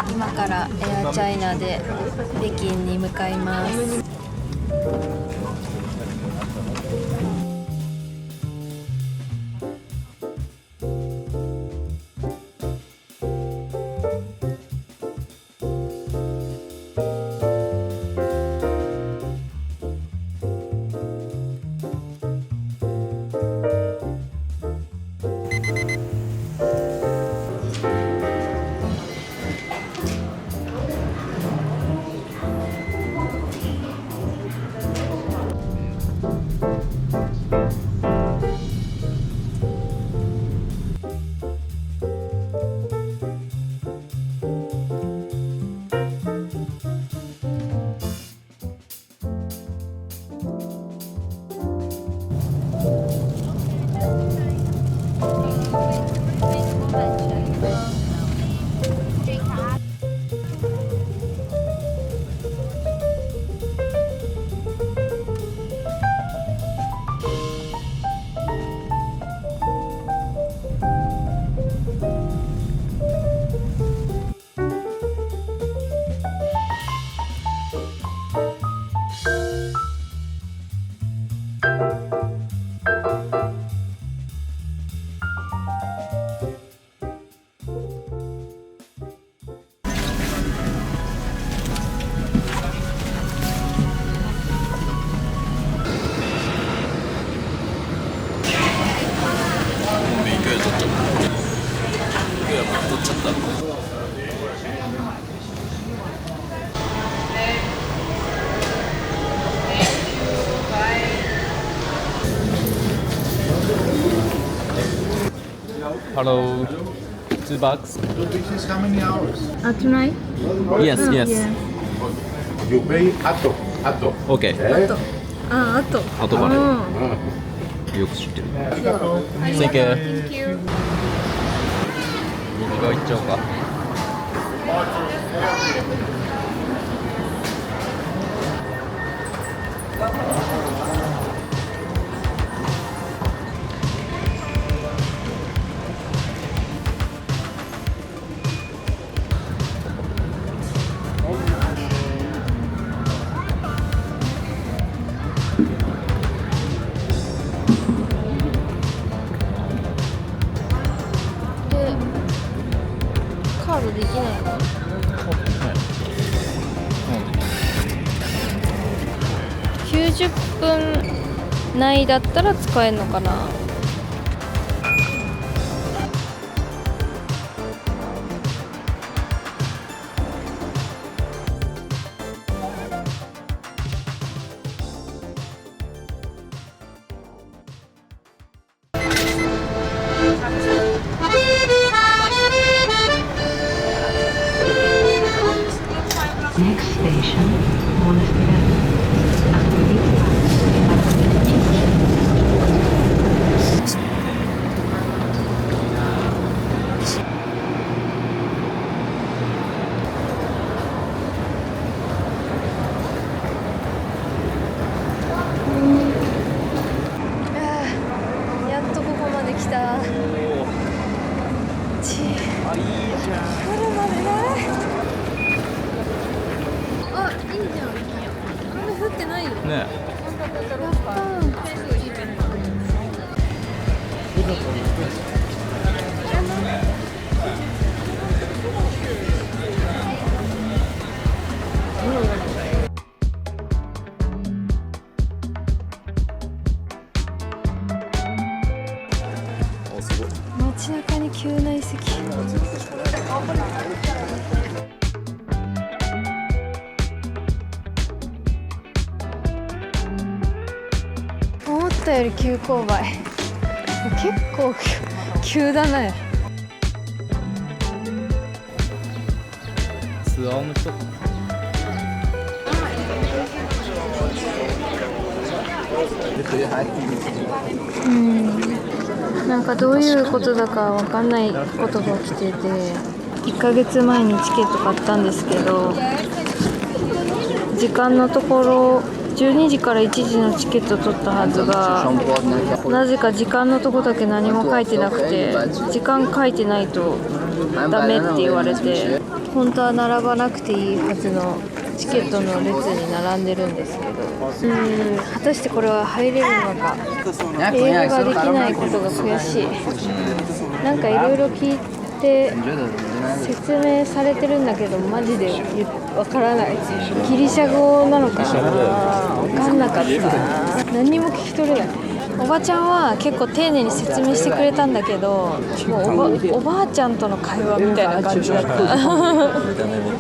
今からエアチャイナで北京に向かいます。Hello, 2 bucks. This is how many hours? Tonight? Yes, yes. You pay ato. Okay. あと後払い。よく知ってる。Thank you. 右側行っちゃおうか。カードできないの？90分内だったら使えるのかな。Next station, Monastery.街中に急な遺跡。思ったより急勾配。結構急だね。ツアーの人。なんかどういうことだかわかんないことが起きてて、1ヶ月前にチケット買ったんですけど、時間のところ12時から1時のチケット取ったはずが、なぜか時間のとこだけ何も書いてなくて、時間書いてないとダメって言われて、本当は並ばなくていいはずのチケットの列に並んでるんですけど、果たしてこれは入れるのか。英語ができないことが悔しい。なんかいろいろ聞いて説明されてるんだけど、マジでわからない。ギリシャ語なのかな、わかんなかった。何にも聞き取れない。おばちゃんは結構丁寧に説明してくれたんだけど、もうおばあちゃんとの会話みたいな感じだった。めっ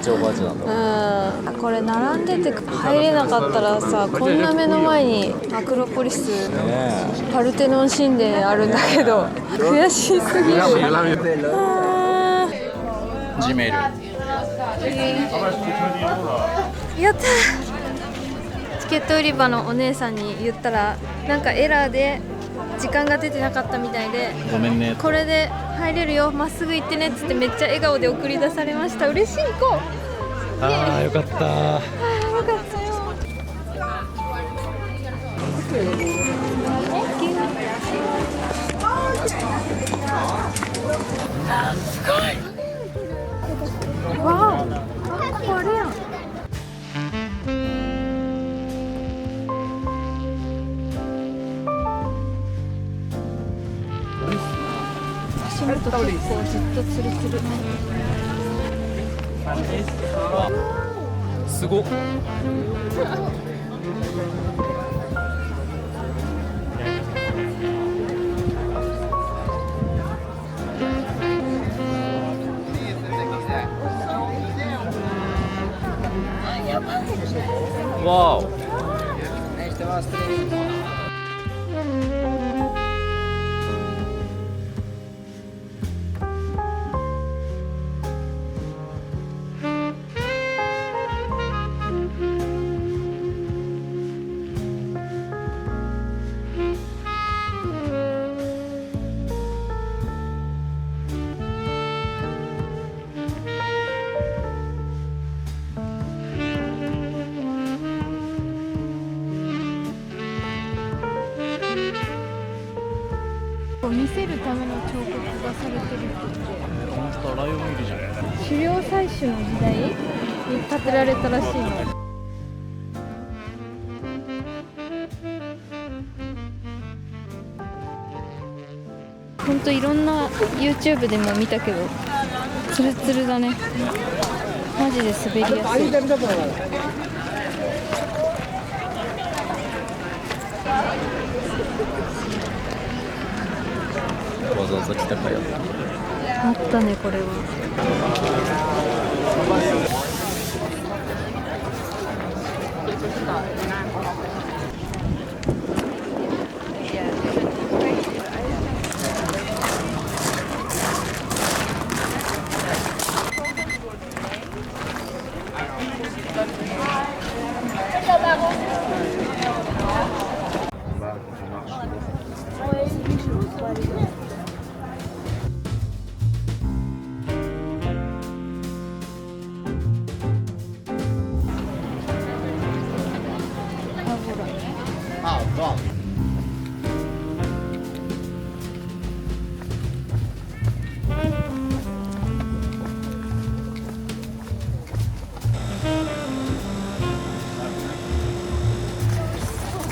ちゃおばあちゃんなんだ。これ並んでて入れなかったらさ、こんな目の前にアクロポリス、パルテノン神殿あるんだけど、悔しすぎる。ジメル。やったー。チケット売り場のお姉さんに言ったら、なんかエラーで時間が出てなかったみたいで、ごめんね。これで入れるよ、まっすぐ行ってねっつってめっちゃ笑顔で送り出されました。嬉しい。行こう。ああ、よかった。よかったよ。すごい。わお、これやん。足元結構ずっとツルツル。すごっ。わお。見せるための彫刻がされてるって言って、本当ライオンいるじゃん。狩猟採取の時代に建てられたらしいの。ほんといろんな YouTube でも見たけど、ツルツルだね。マジで滑りやすい。わざわざ来たかやった。あったね、これは。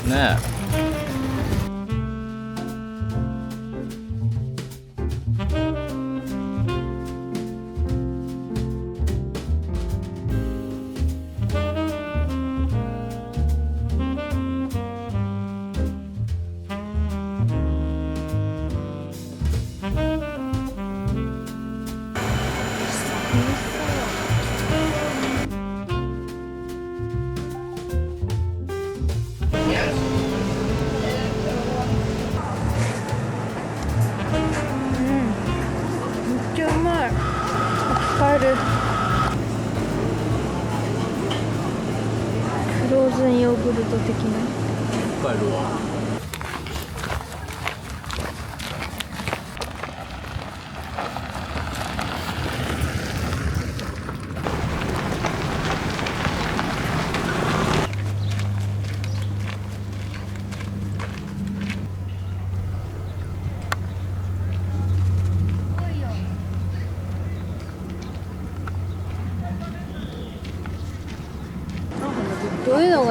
ねめっちゃうまい。使える。フローズンヨーグルト的な。帰るわ。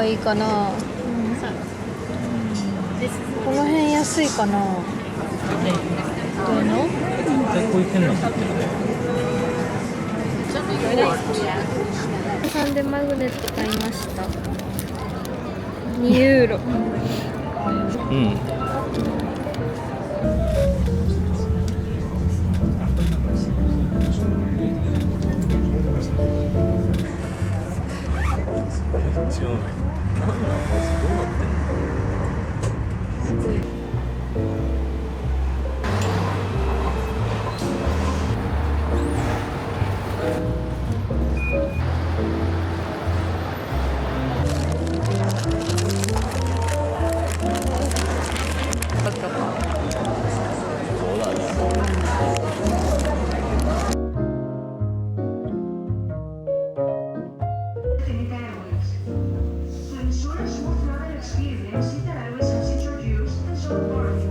がいいかな。この辺安いかな。どういうの？こういう変なの買ってるね。サンデマグネット買いました。2ユーロ。うん。違うね。なんだ、まずどうなってんの？すごい。そうだね。So insurance was not an experience that I was introduced and so forth.